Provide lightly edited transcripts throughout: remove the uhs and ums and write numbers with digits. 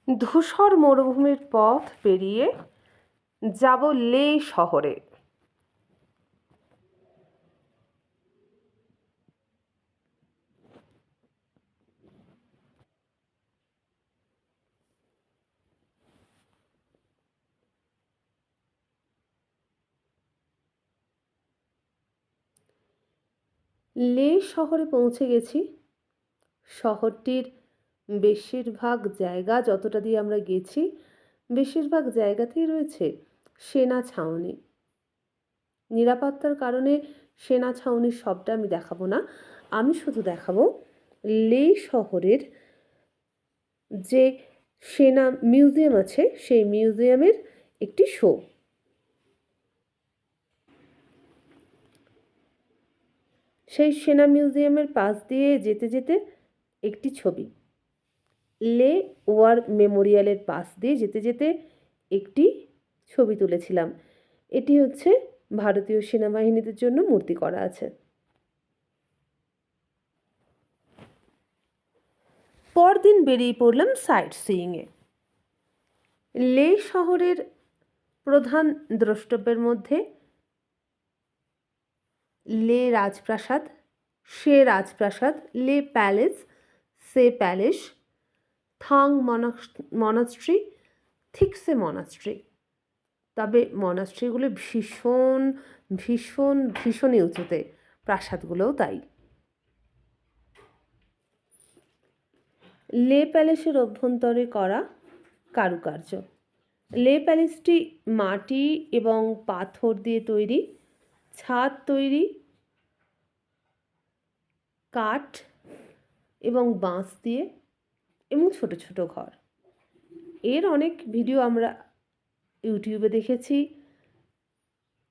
ধূসর মরুভূমির পথ পেরিয়ে যাব লে শহরে। লে শহরে পৌঁছে গেছি। শহরটির বেশিরভাগ জায়গা যতটা দিয়ে আমরা গেছি, বেশিরভাগ জায়গাতেই রয়েছে সেনা ছাউনি। নিরাপত্তার কারণে সেনা ছাউনির সবটা আমি দেখাবো না, আমি শুধু দেখাবো লে শহরের যে সেনা মিউজিয়াম আছে সেই মিউজিয়ামের একটি শো। সেই সেনা মিউজিয়ামের পাশ দিয়ে যেতে যেতে একটি ছবি, লে ওয়ার মেমোরিয়ালের পাশ দিয়ে যেতে যেতে একটি ছবি তুলেছিলাম। এটি হচ্ছে ভারতীয় সেনাবাহিনীদের জন্য মূর্তি করা আছে। পরদিন বেরিয়ে পড়লাম সাইট সিইংয়ে। লে শহরের প্রধান দ্রষ্টব্যের মধ্যে লে রাজপ্রাসাদ, সে রাজপ্রাসাদ, লে প্যালেস, সে প্যালেস, থাং মনাস্ট্রি, থিকসে মনাস্ট্রি। তবে মনাস্ট্রিগুলো ভীষণ ভীষণ ভীষণই উঁচুতে, প্রাসাদগুলোও তাই। লে প্যালেসের অভ্যন্তরে করা কারুকার্য। লে প্যালেসটি মাটি এবং পাথর দিয়ে তৈরি, ছাদ তৈরি কাঠ এবং বাঁশ দিয়ে, এবং ছোট ছোট ঘর। এর অনেক ভিডিও আমরা ইউটিউবে দেখেছি,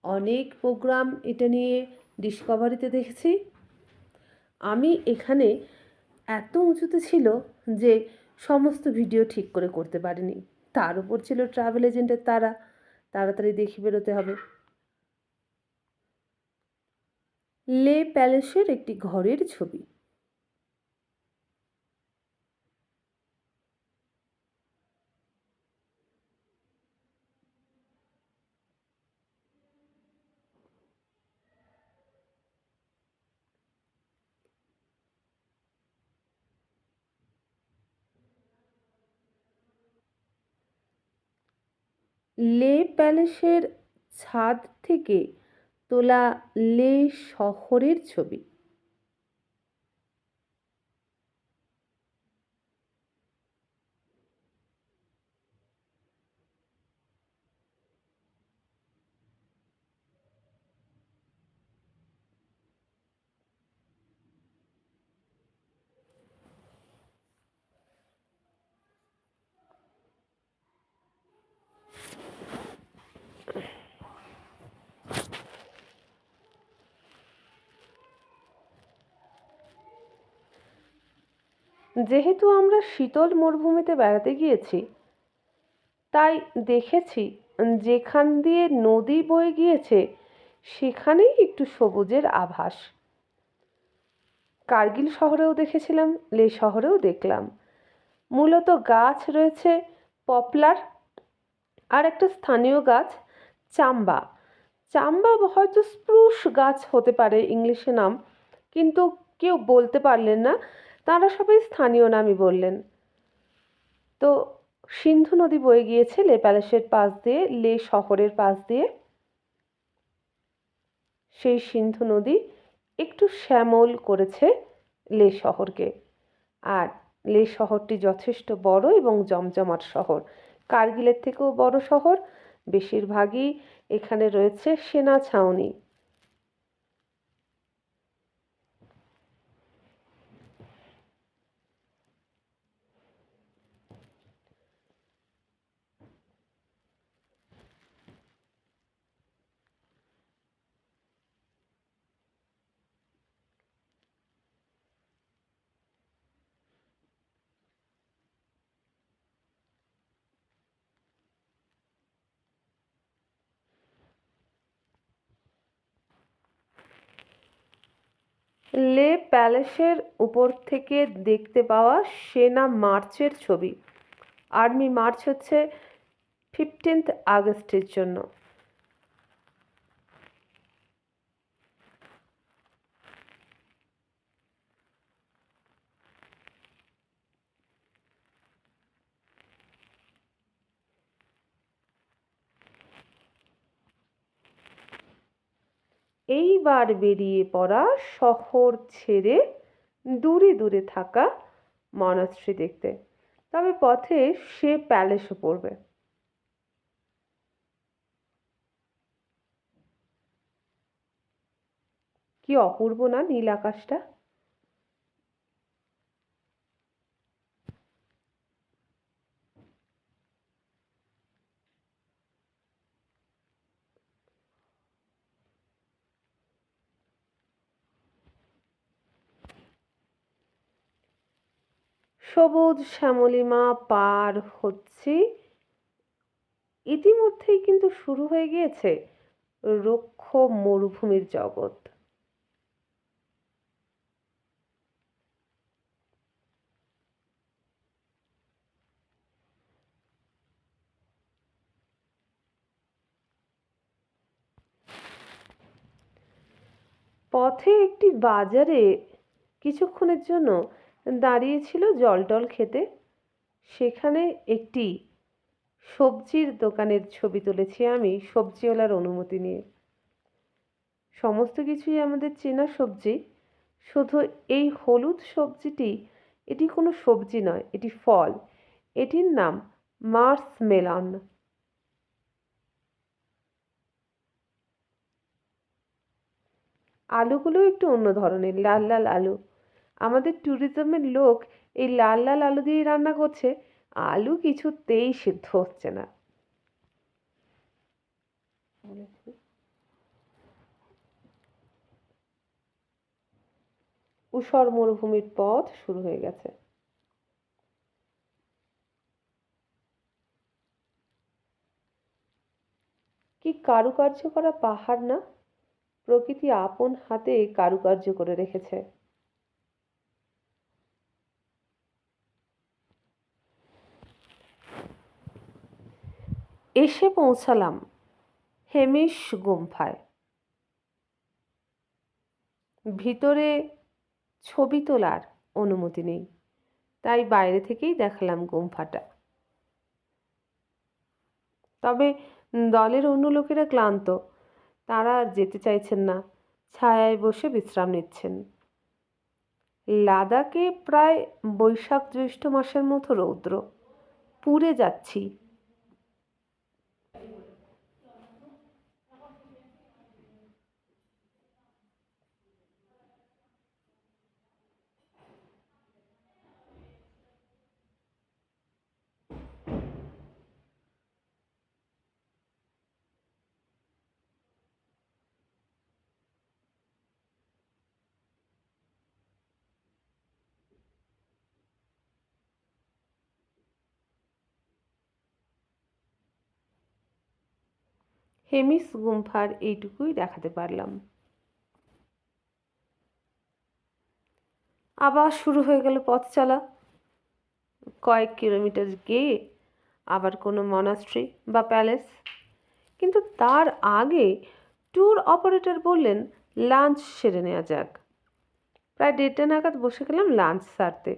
অনেক প্রোগ্রাম এটা নিয়ে ডিসকভারিতে দেখেছি। আমি এখানে এত উঁচুতে ছিল যে সমস্ত ভিডিও ঠিক করে করতে পারিনি। তার উপর ছিল ট্রাভেল এজেন্টের তাড়াতাড়ি দেখে বেরোতে হবে। লে প্যালেসের একটি ঘরের ছবি। লে প্যালেসের ছাদ থেকে তোলা লে শহরের ছবি। যেহেতু আমরা শীতল মরুভূমিতে বেড়াতে গিয়েছি, তাই দেখেছি যেখান দিয়ে নদী বয়ে গিয়েছে সেখানেই একটু সবুজের আভাস। কার্গিল শহরেও দেখেছিলাম, লে শহরেও দেখলাম। মূলত গাছ রয়েছে পপলার, আর একটা স্থানীয় গাছ চাম্বা। চাম্বা হয়তো স্প্রুশ গাছ হতে পারে ইংলিশে নাম, কিন্তু কেউ বলতে পারলেন না, তারা সবাই স্থানীয় নামই বললেন। তো সিন্ধু নদী বয়ে গিয়েছে লে প্যালেসের পাশ দিয়ে, লে শহরের পাশ দিয়ে। সেই সিন্ধু নদী একটু শ্যামল করেছে লে শহরকে। আর লে শহরটি যথেষ্ট বড় এবং জমজমাট শহর, কার্গিলের থেকেও বড় শহর। বেশিরভাগই এখানে রয়েছে সেনা ছাউনি। লে প্যালেসের উপর থেকে দেখতে পাওয়া সেনা মার্চের ছবি। আর্মি মার্চ হচ্ছে 15th আগস্টের জন্য। এইবার বেরিয়ে পড়া শহর ছেড়ে দূরে দূরে থাকা মনাস্ট্রি দেখতে। তবে পথে সে প্যালেসও পড়বে। কি অপূর্ব না নীল আকাশটা! সবুজ শ্যামলিমা পার হচ্ছি, ইতিমধ্যেই কিন্তু শুরু হয়ে গিয়েছে রুক্ষ মরুভূমির জগৎ। পথে একটি বাজারে কিছুক্ষণের জন্য দাঁড়িয়েছিল জল টল খেতে। সেখানে একটি সবজির দোকানের ছবি তুলেছি আমি সবজিওয়ালার অনুমতি নিয়ে। সমস্ত কিছুই আমাদের চেনা সবজি, শুধু এই হলুদ সবজিটি, এটি কোনো সবজি নয়, এটি ফল। এটির নাম মার্শমেলন। আলুগুলো একটু অন্য ধরনের, লাল লাল আলু। আমাদের ট্যুরিজমের লোক এই লাল লাল আলু দিয়েই রান্না করছে। আলু কিছুতেই সিদ্ধ হচ্ছে না। ঊষর মরুভূমির পথ শুরু হয়ে গেছে। কি কারুকার্য করা পাহাড় না! প্রকৃতি আপন হাতে কারুকার্য করে রেখেছে। এসে পৌঁছালাম হেমিস গুম্ফায়। ভিতরে ছবি তোলার অনুমতি নেই, তাই বাইরে থেকেই দেখালাম গুম্ফাটা। তবে দলের অন্য লোকেরা ক্লান্ত, তারা আর যেতে চাইছেন না, ছায়ায় বসে বিশ্রাম নিচ্ছেন। লাদাখে প্রায় বৈশাখ জ্যৈষ্ঠ মাসের মতো রৌদ্র, পুড়ে যাচ্ছি। হেমিস গুম্ফার এইটুকুই দেখাতে পারলাম। আবার শুরু হয়ে গেল পথ চলা। কয়েক কিলোমিটার গিয়ে আবার কোনো মনাস্ট্রি বা প্যালেস। কিন্তু তার আগে ট্যুর অপারেটর বললেন লাঞ্চ সেরে নেওয়া যাক। প্রায় 1:30 নাগাদ বসে গেলাম লাঞ্চ সারতে।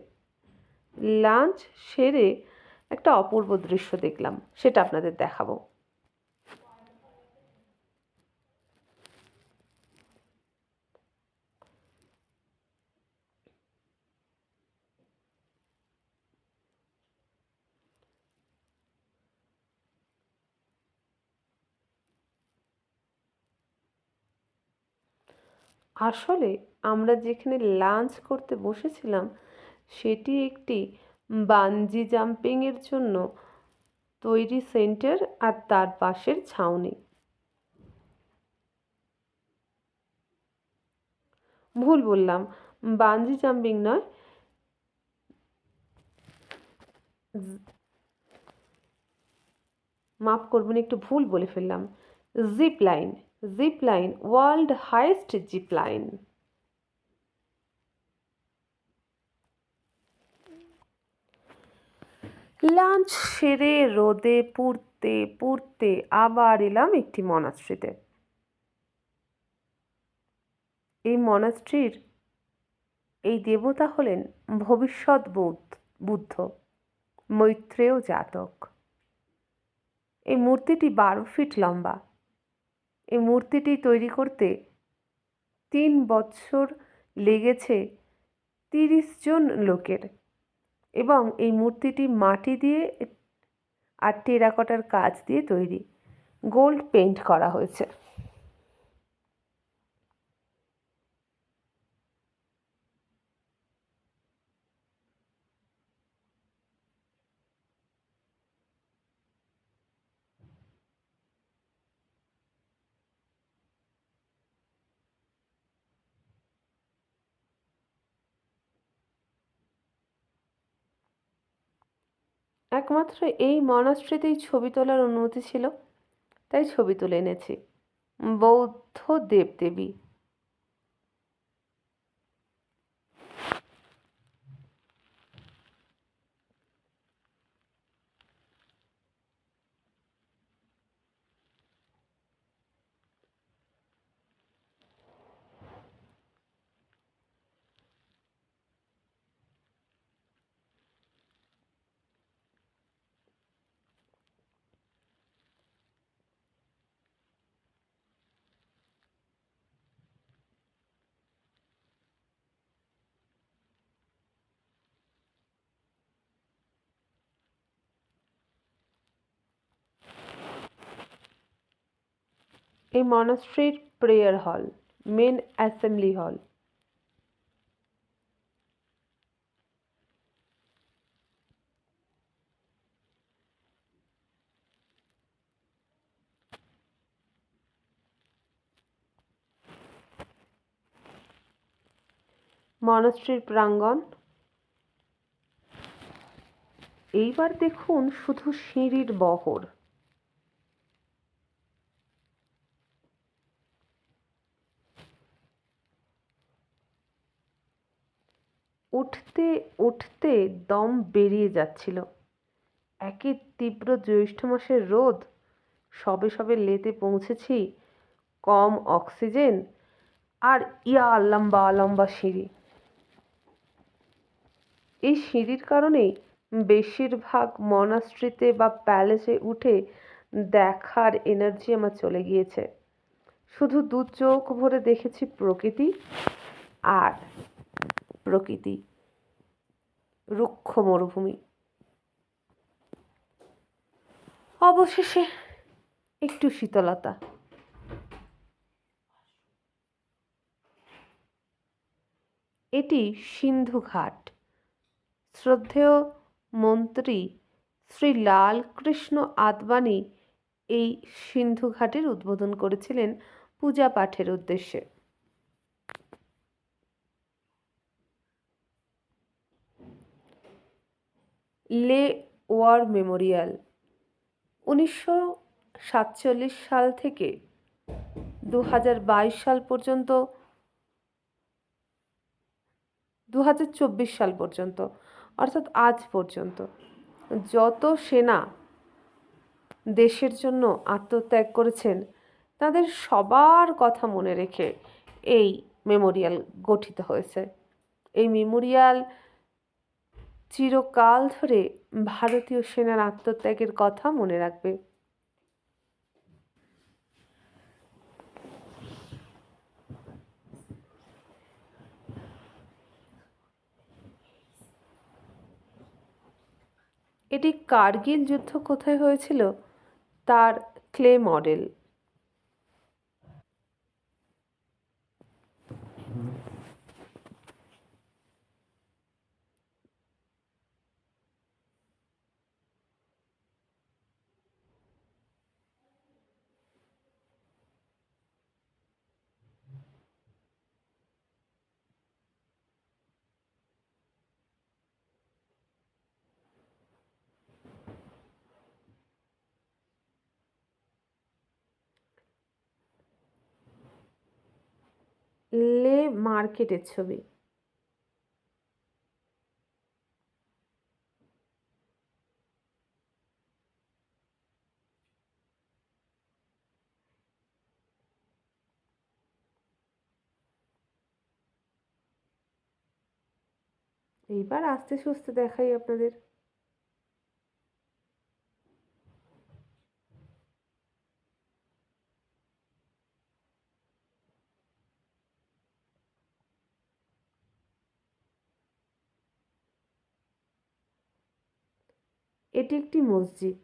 লাঞ্চ সেরে একটা অপূর্ব দৃশ্য দেখলাম, সেটা আপনাদের দেখাবো। আসলে আমরা যেখানে লাঞ্চ করতে বসেছিলাম সেটি একটি বানজি জাম্পিংয়ের জন্য তৈরি সেন্টার আর তার পাশের ছাউনি। ভুল বললাম, বানজি জাম্পিং নয়, মাফ করবেন একটু ভুল বলে ফেললাম, zip line. Zip line, world highest zip line. Lunch সেরে রোদে পুড়তে পুড়তে আবার এলাম একটি মনাস্ট্রিতে। এই মনাস্ট্রির এই দেবতা হলেন ভবিষ্যৎ বুদ্ধ, মৈত্রেয় জাতক। এই মূর্তিটি 12 ফিট লম্বা। এই মূর্তিটি তৈরি করতে 3 বছর লেগেছে 30 জন লোকের, এবং এই মূর্তিটি মাটি দিয়ে আর টেরাকোটার কাজ দিয়ে তৈরি, গোল্ড পেইন্ট করা হয়েছে। একমাত্র এই মনাস্ট্রিতেই ছবি তোলার অনুমতি ছিল, তাই ছবি তুলে এনেছি। বৌদ্ধ দেবদেবী। এই মনাস্ট্রির প্রেয়ার হল, মেন অ্যাসেম্বলি হল। মনাস্ট্রির প্রাঙ্গণ। এইবার দেখুন শুধু সিঁড়ির বহর। উঠতে উঠতে দম বেরিয়ে যাচ্ছিল। একে তীব্র জ্যৈষ্ঠ মাসের রোদ, সবে সবে লেতে পৌঁছেছি, কম অক্সিজেন, আর ইয়া লম্বা লম্বা সিঁড়ি। এই সিঁড়ির কারণেই বেশিরভাগ মনাস্ট্রিতে বা প্যালেসে উঠে দেখার এনার্জি আমার চলে গিয়েছে। শুধু 2 চোখ ভরে দেখেছি প্রকৃতি আর প্রকৃতি, রুক্ষ মরুভূমি। অবশেষে একটু শীতলতা। এটি সিন্ধু ঘাট। শ্রদ্ধেয় মন্ত্রী শ্রী লালকৃষ্ণ আদবানি এই সিন্ধু ঘাটের উদ্বোধন করেছিলেন পূজা পাঠের উদ্দেশ্যে। লে ওয়ার মেমোরিয়াল। 1947 সাল থেকে 2022 সাল পর্যন্ত, 2024 সাল পর্যন্ত, অর্থাৎ আজ পর্যন্ত যত সেনা দেশের জন্য আত্মত্যাগ করেছেন, তাদের সবার কথা মনে রেখে এই মেমোরিয়াল গঠিত হয়েছে। এই মেমোরিয়াল চিরকাল ধরে ভারতীয় সেনার আত্মত্যাগের কথা মনে রাখবে। এটি কার্গিল যুদ্ধ কোথায় হয়েছিল তার ক্লে মডেল। লে মার্কেটের ছবি। এইবার আস্তে সুস্তে দেখাই আপনাদের। এটি একটি মসজিদ।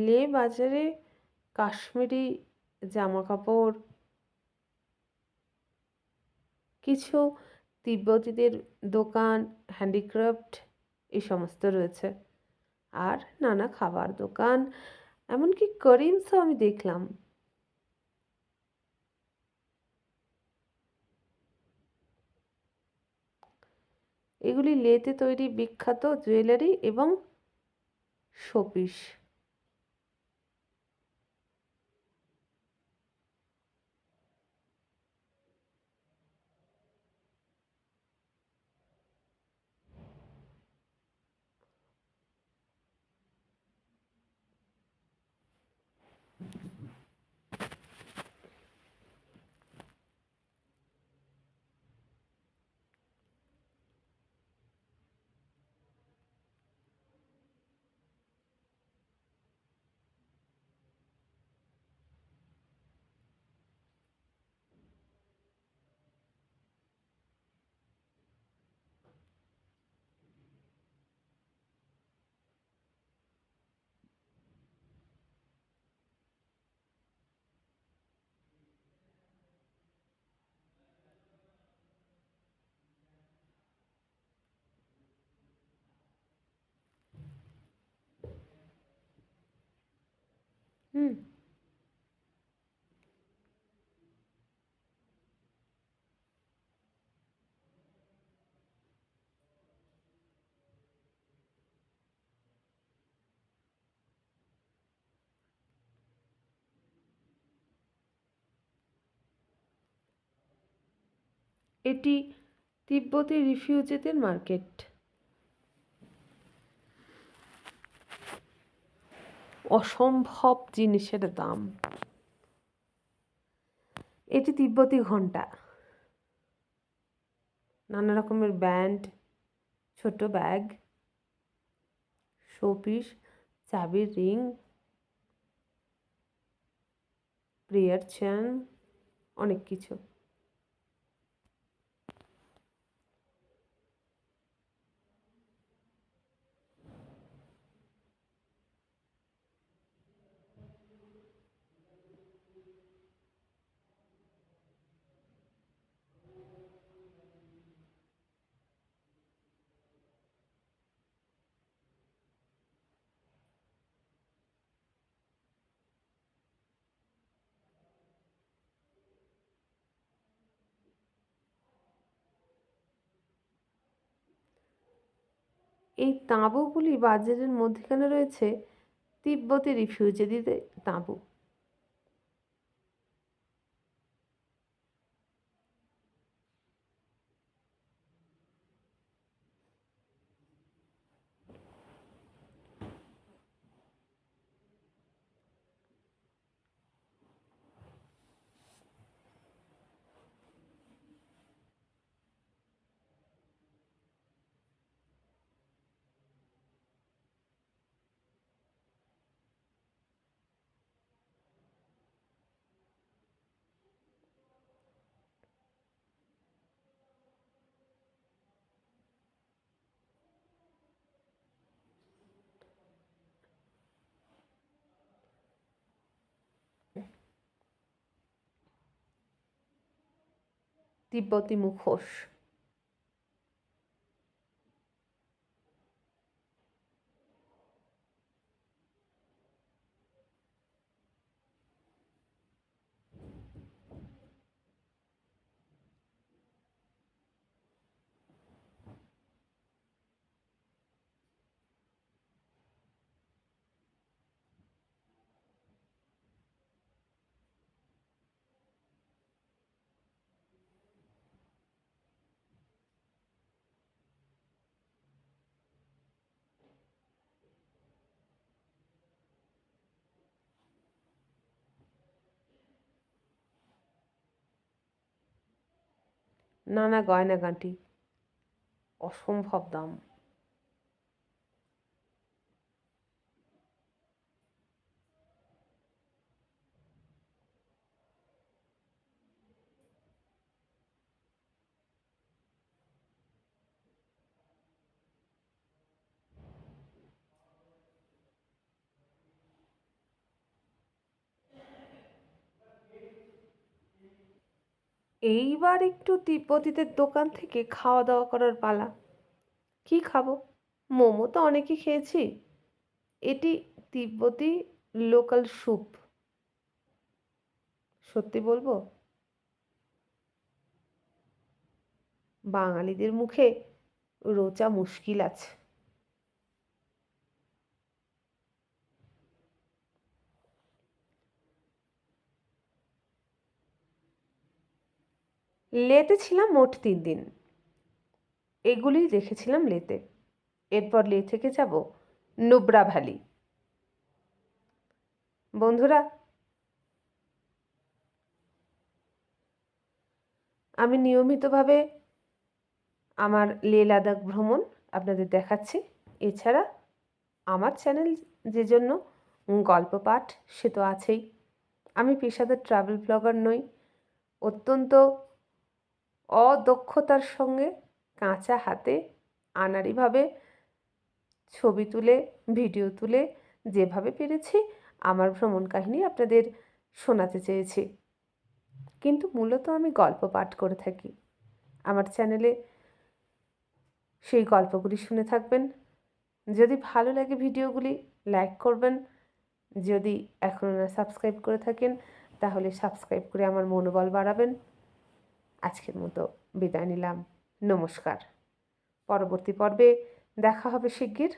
লে বাজারে কাশ্মীরি জামা কাপড়, কিছু তিব্বতীদের দোকান, হ্যান্ডিক্রাফট এই সমস্ত রয়েছে। আর নানা খাবার দোকান, এমনকি করিমসও আমি দেখলাম। এগুলি লেতে তৈরি বিখ্যাত জুয়েলারি এবং শোপিস। হুম। এটি তিব্বতি রিফিউজিদের মার্কেট। অসম্ভব জিনিসের দাম। এটি তিব্বতি ঘণ্টা, নানা রকমের ব্যান্ড, ছোট ব্যাগ, শোপিস, চাবির রিং, প্রেয়ার চেন, অনেক কিছু। এই তাঁবুগুলি বাজারের মধ্যেখানে রয়েছে তিব্বতি রিফিউজিদের তাঁবু। তিব্বতী মুখোশ। নানা গয়নাগাঁটি, অসম্ভব দাম। এইবার একটু তিব্বতীদের দোকান থেকে খাওয়া দাওয়া করার পালা। কি খাবো? মোমো তো অনেকই খেয়েছি। এটি তিব্বতী লোকাল স্যুপ। সত্যি বলবো, বাঙালিদের মুখে রোচা মুশকিল আছে। লেতে ছিলাম মোট 3 দিন। এগুলি রেখেছিলাম লেতে। এরপর লে থেকে যাব নুব্রা ভ্যালি। বন্ধুরা, আমি নিয়মিতভাবে আমার লে লাদাখ ভ্রমণ আপনাদের দেখাচ্ছি। এছাড়া আমার চ্যানেল যে জন্য গল্প পাঠ সে তো আছেই। আমি পেশাদার ট্রাভেল ব্লগার নই। অত্যন্ত অদক্ষতার সঙ্গে কাঁচা হাতে আনাড়িভাবে ছবি তুলে, ভিডিও তুলে যেভাবে পেরেছি আমার ভ্রমণ কাহিনী আপনাদের শোনাতে চেয়েছি। কিন্তু মূলত আমি গল্প পাঠ করে থাকি। আমার চ্যানেলে সেই গল্পগুলি শুনে থাকবেন। যদি ভালো লাগে ভিডিওগুলি লাইক করবেন। যদি এখনও না সাবস্ক্রাইব করে থাকেন তাহলে সাবস্ক্রাইব করে আমার মনোবল বাড়াবেন। আজকের মতো বিদায় নিলাম। নমস্কার। পরবর্তী পর্বে দেখা হবে শিগগির।